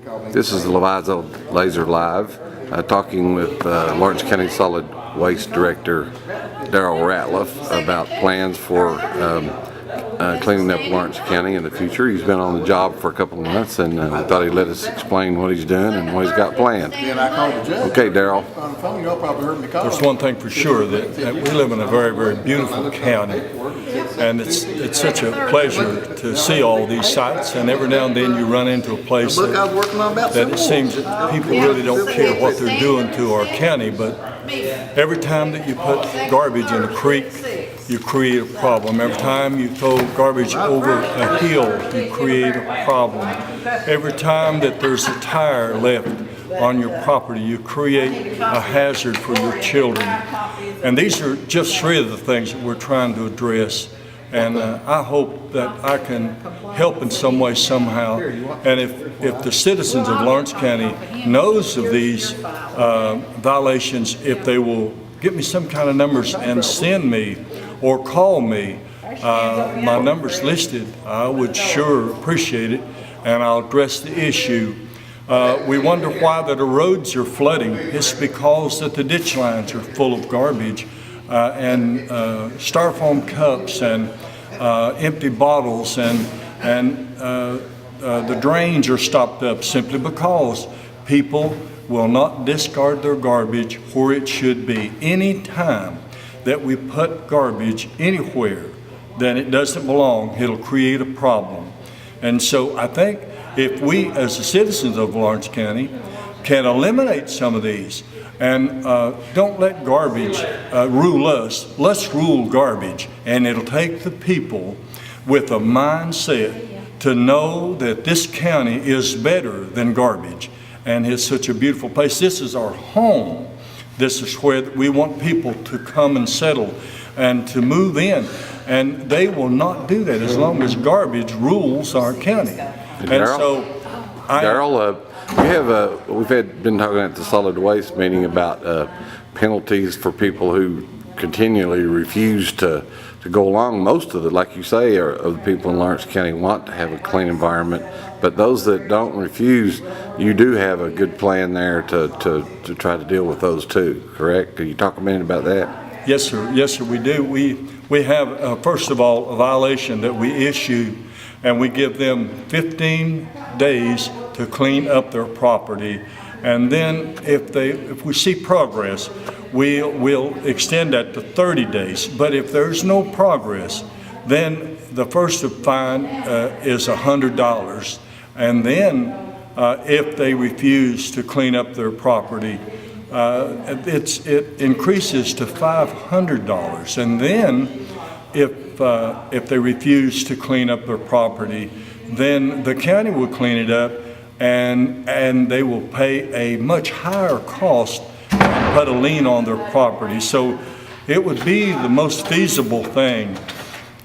This is Leviso Laser Live, talking with Lawrence County Solid Waste Director Darrell Ratliff about plans for cleaning up Lawrence County in the future. He's been on the job for a couple of months, and I thought he'd let us explain what he's doing and what he's got planned. Okay, Darrell. There's one thing for sure, that we live in a very, very beautiful county, and it's such a pleasure to see all these sites, and every now and then you run into a place that it seems that people really don't care what they're doing to our county, but every time that you put garbage in a creek, you create a problem. Every time you throw garbage over a hill, you create a problem. Every time that there's a tire left on your property, you create a hazard for your children. And these are just three of the things that we're trying to address. And I hope that I can help in some way, somehow. And if the citizens of Lawrence County knows of these violations, if they will get me some kind of numbers and send me or call me, my number's listed, I would sure appreciate it, and I'll address the issue. We wonder why that the roads are flooding. It's because that the ditch lines are full of garbage and styrofoam cups and empty bottles, and the drains are stopped up simply because people will not discard their garbage where it should be. Any time that we put garbage anywhere that it doesn't belong, it'll create a problem. And so I think if we, as the citizens of Lawrence County, can eliminate some of these and don't let garbage rule us, let's rule garbage. And it'll take the people with a mindset to know that this county is better than garbage. And it's such a beautiful place. This is our home. This is where we want people to come and settle and to move in. And they will not do that as long as garbage rules our county. And so, Darrell, we've been talking at the solid waste meeting about penalties for people who continually refuse to go along. Most of it, like you say, of the people in Lawrence County want to have a clean environment, but those that don't refuse, you do have a good plan there to try to deal with those too, correct? Can you talk a minute about that? Yes, sir. Yes, sir, we do. We have, first of all, a violation that we issue, and we give them 15 days to clean up their property. And then if we see progress, we'll extend that to 30 days. But if there's no progress, then the first fine is $100. And then if they refuse to clean up their property, it increases to $500. And then if they refuse to clean up their property, then the county will clean it up, and they will pay a much higher cost and put a lien on their property. So it would be the most feasible thing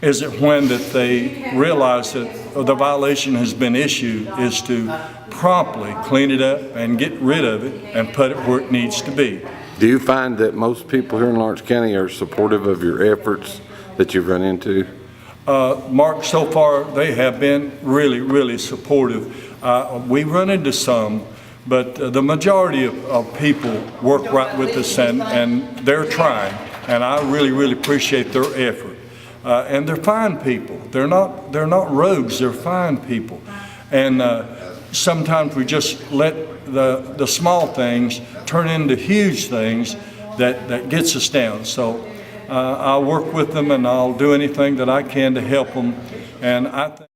is that when that they realize that the violation has been issued, is to promptly clean it up and get rid of it and put it where it needs to be. Do you find that most people here in Lawrence County are supportive of your efforts that you've run into? Mark, so far they have been really, really supportive. We run into some, but the majority of people work right with us, and they're trying, and I really, really appreciate their effort. And they're fine people. They're not rogues. They're fine people. And sometimes we just let the small things turn into huge things that gets us down. So I'll work with them, and I'll do anything that I can to help them. And I think